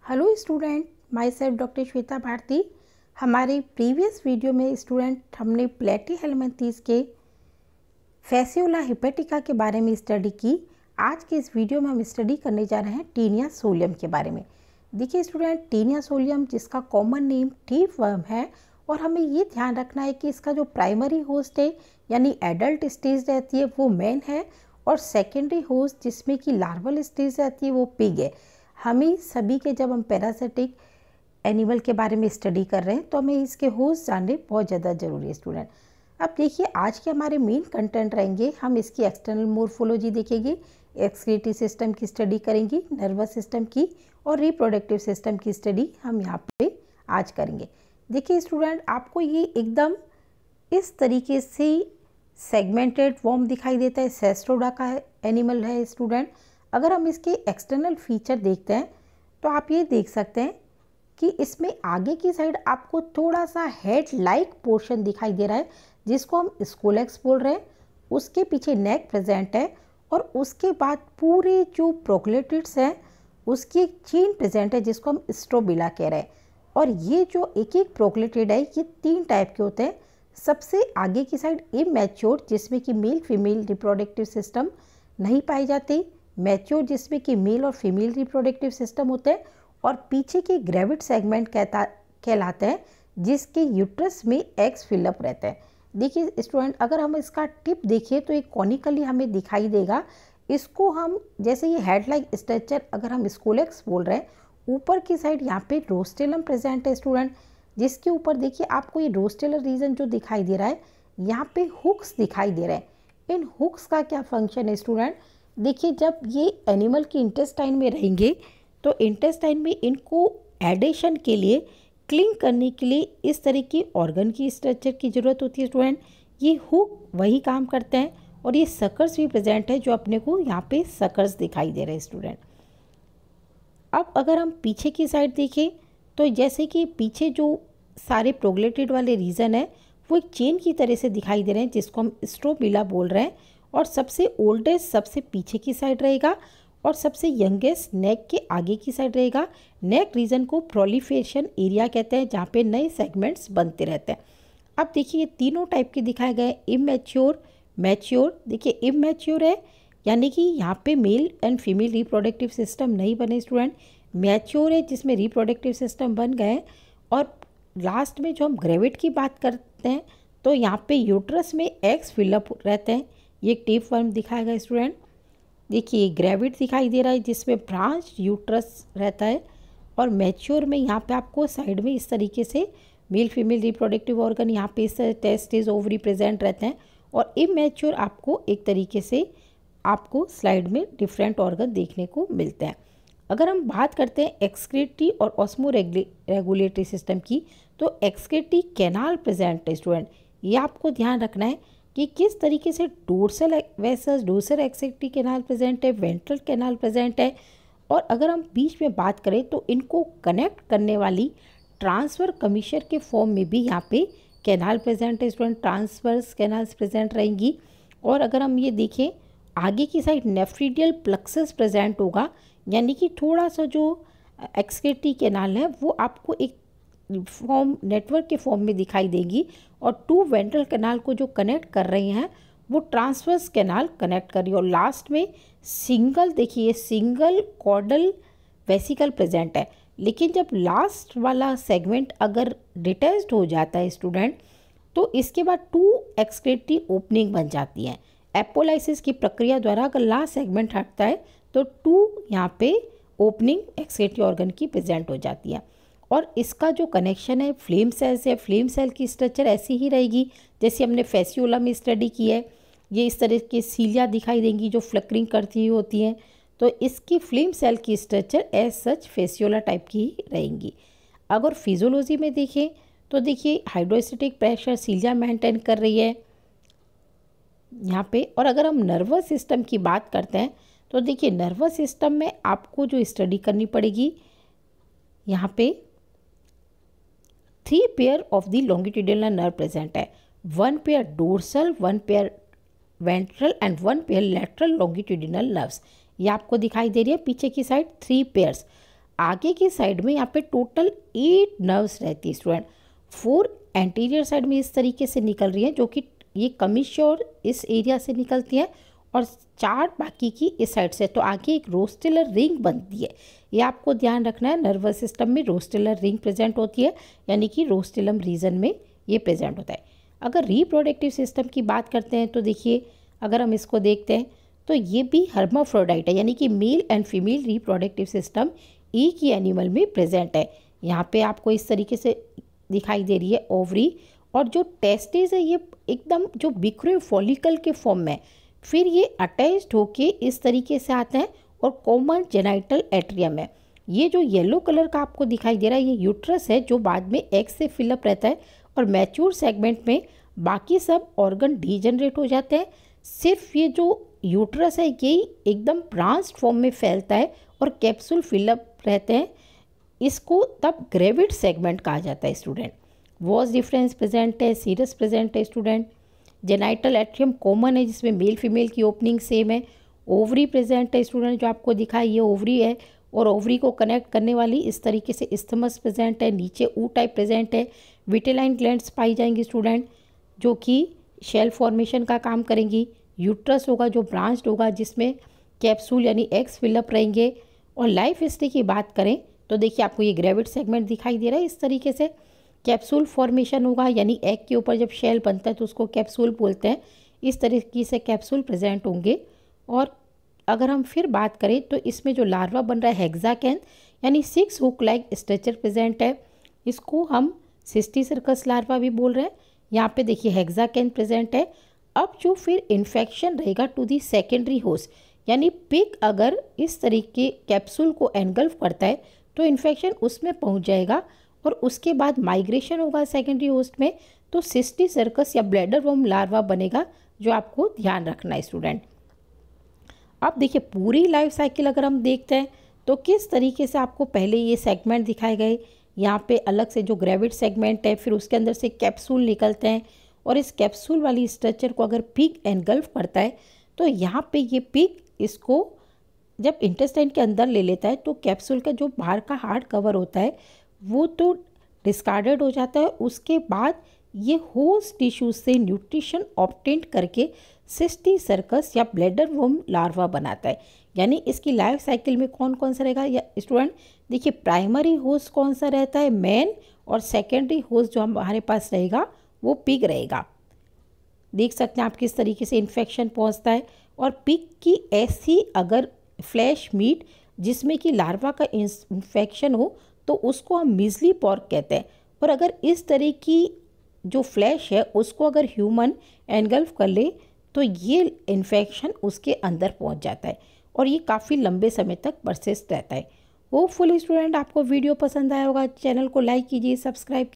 Hello student, myself doctor Shweta Bharti. हमारे previous video में student हमने प्लेटीहेल्मिन्थेस के फैसियोला हिपेटिका के बारे में स्टडी की। आज के इस वीडियो में हम स्टडी करने जा रहे हैं टीनिया सोलियम के बारे में। देखिए स्टूडेंट, टीनिया सोलियम जिसका कॉमन नेम टेपवर्म है, और हमें ये ध्यान रखना है कि इसका जो प्राइमरी होस्ट है यानी एडल्ट स्टेज रहती है वो मैन है, और सेकेंडरी होस्ट जिसमें कि लार्वल स्टेज रहती है वो पिग है। हमें सभी के जब हम पैरासिटिक एनिमल के बारे में स्टडी कर रहे हैं तो हमें इसके होस्ट जानने बहुत ज़्यादा ज़रूरी है स्टूडेंट। अब देखिए, आज के हमारे मेन कंटेंट रहेंगे, हम इसकी एक्सटर्नल मोर्फोलॉजी देखेंगे, एक्सक्रीटरी सिस्टम की स्टडी करेंगे, नर्वस सिस्टम की और रिप्रोडक्टिव सिस्टम की स्टडी हम यहाँ पे आज करेंगे। देखिए स्टूडेंट, आपको ये एकदम इस तरीके से सेगमेंटेड वर्म दिखाई देता है, सेस्ट्रोडा का एनिमल है स्टूडेंट। अगर हम इसके एक्सटर्नल फीचर देखते हैं तो आप ये देख सकते हैं कि इसमें आगे की साइड आपको थोड़ा सा हेड लाइक पोर्शन दिखाई दे रहा है जिसको हम स्कोलेक्स बोल रहे हैं। उसके पीछे नेक प्रेजेंट है और उसके बाद पूरे जो प्रोक्लेटिड्स हैं उसकी एक चेन प्रेजेंट है जिसको हम स्ट्रोबिला कह रहे हैं। और ये जो एक एक प्रोक्लेटिड है ये 3 टाइप के होते हैं। सबसे आगे की साइड इमैच्योर जिसमें कि मेल फीमेल रिप्रोडक्टिव सिस्टम नहीं पाई जाती, मैच्योर जिसमें कि मेल और फीमेल रिप्रोडक्टिव सिस्टम होते हैं, और पीछे के ग्रेविड सेगमेंट कहलाते हैं जिसके यूट्रस में एग्स फिलअप रहते हैं। देखिए स्टूडेंट, अगर हम इसका टिप देखिए तो एक कॉनिकली हमें दिखाई देगा। इसको हम जैसे ये हेड लाइक स्ट्रक्चर अगर हम स्कोलेक्स बोल रहे हैं, ऊपर की साइड यहाँ पे रोस्टेलम प्रेजेंट है स्टूडेंट, जिसके ऊपर देखिए आपको ये रोस्टेलर रीजन जो दिखाई दे रहा है, यहाँ पे हुक्स दिखाई दे रहे हैं। इन हुक्स का क्या फंक्शन है स्टूडेंट? देखिए, जब ये एनिमल की इंटेस्टाइन में रहेंगे तो इंटेस्टाइन में इनको एडेशन के लिए, क्लिंग करने के लिए इस तरह की ऑर्गन की स्ट्रक्चर की ज़रूरत होती है स्टूडेंट। ये हुक वही काम करते हैं, और ये सकर्स भी प्रेजेंट है जो अपने को यहाँ पे सकर्स दिखाई दे रहे हैं स्टूडेंट। अब अगर हम पीछे की साइड देखें तो जैसे कि पीछे जो सारे प्रोग्लेटिड वाले रीजन है वो एक चेन की तरह से दिखाई दे रहे हैं जिसको हम स्ट्रोबिला बोल रहे हैं। और सबसे ओल्डेस्ट सबसे पीछे की साइड रहेगा और सबसे यंगेस्ट नेक के आगे की साइड रहेगा। नेक रीजन को प्रोलिफेरेशन एरिया कहते हैं जहाँ पे नए सेगमेंट्स बनते रहते हैं। अब देखिए, ये तीनों टाइप के दिखाए गए, इमैच्योर, मैच्योर। देखिए इमैच्योर है यानी कि यहाँ पे male and female reproductive system नहीं बने स्टूडेंट। मैच्योर है जिसमें रिप्रोडक्टिव सिस्टम बन गए। और लास्ट में जो हम ग्रेविड की बात करते हैं तो यहाँ पे यूट्रस में एग्स फिलअप रहते हैं। ये टेपवर्म दिखाया गया स्टूडेंट। देखिए ग्रेविड दिखाई दे रहा है जिसमें ब्रांच यूट्रस रहता है। और मैच्योर में यहाँ पे आपको साइड में इस तरीके से मेल फीमेल रिप्रोडक्टिव ऑर्गन, यहाँ पे इस टेस्टिस ओवरी प्रेजेंट रहते हैं। और इमैच्योर आपको एक तरीके से आपको स्लाइड में डिफरेंट ऑर्गन देखने को मिलते हैं। अगर हम बात करते हैं एक्सक्रीटरी और ऑस्मो रेगुलेटरी सिस्टम की, तो एक्सक्रीटरी कैनाल प्रेजेंट है स्टूडेंट। ये आपको ध्यान रखना है कि किस तरीके से dorsal vessels, dorsal excretory canal present है, वेंट्रल कैनाल प्रेजेंट है। और अगर हम बीच में बात करें तो इनको कनेक्ट करने वाली ट्रांसफर कमीशर के फॉर्म में भी यहाँ पे कैनाल प्रेजेंट है स्टूडेंट, ट्रांसवर्स कैनाल्स प्रेजेंट रहेंगी। और अगर हम ये देखें आगे की साइड नेफ्रीडियल प्लक्सस प्रेजेंट होगा, यानी कि थोड़ा सा जो एक्सक्रीटरी कैनाल है वो आपको एक फॉर्म, नेटवर्क के फॉर्म में दिखाई देगी। और 2 वेंट्रल कैनाल को जो कनेक्ट कर रही हैं वो ट्रांसवर्स कैनाल कनेक्ट कर रही है। और लास्ट में सिंगल, देखिए सिंगल कॉर्डल वेसिकल प्रेजेंट है। लेकिन जब लास्ट वाला सेगमेंट अगर डिटैच्ड हो जाता है स्टूडेंट तो इसके बाद 2 एक्सक्रीटरी ओपनिंग बन जाती हैं। एपोलाइसिस की प्रक्रिया द्वारा अगर लास्ट सेगमेंट हटता है तो 2 यहाँ पे ओपनिंग एक्सक्रीटरी ऑर्गन की प्रेजेंट हो जाती है। और इसका जो कनेक्शन है फ्लेम सेल से, फ्लेम सेल की स्ट्रक्चर ऐसी ही रहेगी जैसे हमने फैसियोला में स्टडी की है। ये इस तरह के सीलिया दिखाई देंगी जो फ्लिकरिंग करती हुई होती हैं। तो इसकी फ्लेम सेल की structure as such Fasciola type की ही रहेंगी। अगर फिजियोलॉजी में देखें तो देखिए हाइड्रोस्टैटिक प्रेशर सीलिया मेंटेन कर रही है यहाँ पे। और अगर हम नर्वस सिस्टम की बात करते हैं तो देखिए नर्वस सिस्टम में आपको जो स्टडी करनी पड़ेगी, यहाँ पे 3 pair of the longitudinal nerve present है। 1 pair dorsal, 1 pair ventral and 1 pair lateral longitudinal nerves. ये आपको दिखाई दे रही है पीछे की साइड 3 पेयर्स। आगे की साइड में यहाँ पे टोटल 8 नर्व्स रहती है स्टूडेंट। 4 एंटीरियर साइड में इस तरीके से निकल रही हैं, जो कि ये कमीश्योर इस एरिया से निकलती हैं, और 4 बाकी की इस साइड से। तो आगे एक रोस्टेलर रिंग बनती है, ये आपको ध्यान रखना है। नर्वस सिस्टम में रोस्टेलर रिंग प्रेजेंट होती है, यानी कि रोस्टेलम रीजन में ये प्रेजेंट होता है। अगर रिप्रोडक्टिव सिस्टम की बात करते हैं तो देखिए, अगर हम इसको देखते हैं तो ये भी हर्माफ्रोडाइट है, यानी कि male and female reproductive system एक ही एनिमल में प्रेजेंट है। यहाँ पे आपको इस तरीके से दिखाई दे रही है ओवरी, और जो टेस्टिस है ये एकदम जो बिखरे फॉलिकल के फॉर्म में, फिर ये अटैच्ड होके इस तरीके से आते हैं और कॉमन जेनाइटल एट्रियम है। ये जो येलो कलर का आपको दिखाई दे रहा है, ये यूट्रस है, जो बाद में एग से फिलअप रहता है, और मैच्योर सेगमेंट में बाकी सब ऑर्गन डीजनरेट हो जाते हैं। सिर्फ ये जो यूट्रस है यही एकदम ब्रांच्ड फॉर्म में फैलता है और कैप्सूल फिलअप रहते हैं। इसको तब ग्रेविड सेगमेंट कहा जाता है स्टूडेंट। वॉज डिफरेंस प्रेजेंट है, सीरस प्रेजेंट है स्टूडेंट। जेनाइटल एट्रियम कॉमन है, जिसमें मेल फीमेल की ओपनिंग सेम है। ओवरी प्रेजेंट है स्टूडेंट, जो आपको दिखाई ये ओवरी है, और ओवरी को कनेक्ट करने वाली इस तरीके से इस्थमस प्रेजेंट है। नीचे ऊ टाइप प्रेजेंट है। विटेलाइन ग्लैंड्स पाई जाएंगी स्टूडेंट, जो कि शेल फॉर्मेशन का काम करेंगी। यूट्रस होगा जो ब्रांच्ड होगा, जिसमें कैप्सूल यानी एग्स फिलअप रहेंगे। और लाइफ हिस्ट्री की बात करें तो देखिए, आपको ये ग्रेविड सेगमेंट दिखाई दे रहा है इस तरीके से। कैप्सूल फॉर्मेशन होगा, यानी एग के ऊपर जब शेल बनता है तो उसको कैप्सूल बोलते हैं। इस तरीके से कैप्सूल प्रेजेंट होंगे। और अगर हम फिर बात करें तो इसमें जो लार्वा बन रहा है हेक्साकैन, यानी 6 हुक लाइक स्ट्रक्चर प्रेजेंट है। इसको हम सिस्टीसर्कस लार्वा भी बोल रहे हैं। यहाँ पे देखिए हेक्साकैन प्रेजेंट है। अब जो फिर इन्फेक्शन रहेगा टू दी सेकेंडरी होस्ट, यानी पिग अगर इस तरीके कैप्सूल को एनगल्फ करता है तो इन्फेक्शन उसमें पहुंच जाएगा, और उसके बाद माइग्रेशन होगा सेकेंडरी होस्ट में, तो सिस्टीसर्कस या ब्लैडर वर्म लार्वा बनेगा, जो आपको ध्यान रखना है स्टूडेंट। अब देखिए, पूरी लाइफ साइकिल अगर हम देखते हैं तो किस तरीके से आपको पहले ये सेगमेंट दिखाए गए। यहाँ पे अलग से जो ग्रेविड सेगमेंट है, फिर उसके अंदर से कैप्सूल निकलते हैं, और इस कैप्सूल वाली स्ट्रक्चर को अगर पिग एनगल्फ करता है तो यहाँ पे ये पिग इसको जब इंटेस्टाइन के अंदर ले लेता है तो कैप्सूल का जो बाहर का हार्ड कवर होता है वो तो डिस्कार्डेड हो जाता है। उसके बाद ये होस्ट टिश्यू से न्यूट्रिशन ऑब्टेन करके सिस्टीसर्कस या ब्लैडर वर्म लार्वा बनाता है। यानी इसकी लाइफ साइकिल में कौन कौन सा रहेगा या स्टूडेंट देखिए, प्राइमरी होस्ट कौन सा रहता है, मैन, और सेकेंडरी होस्ट जो हमारे पास रहेगा वो पिग रहेगा। देख सकते हैं आप किस तरीके से इन्फेक्शन पहुंचता है। और पिग की ऐसी अगर फ्लैश मीट जिसमें कि लार्वा का इन्फेक्शन हो तो उसको हम मिजली पॉर्क कहते हैं। और अगर इस तरह की जो फ्लैश है उसको अगर ह्यूमन एनगल्फ कर ले तो ये इन्फेक्शन उसके अंदर पहुंच जाता है, और ये काफ़ी लंबे समय तक परसिस्ट रहता है। होपफुली स्टूडेंट आपको वीडियो पसंद आया होगा। चैनल को लाइक कीजिए, सब्सक्राइब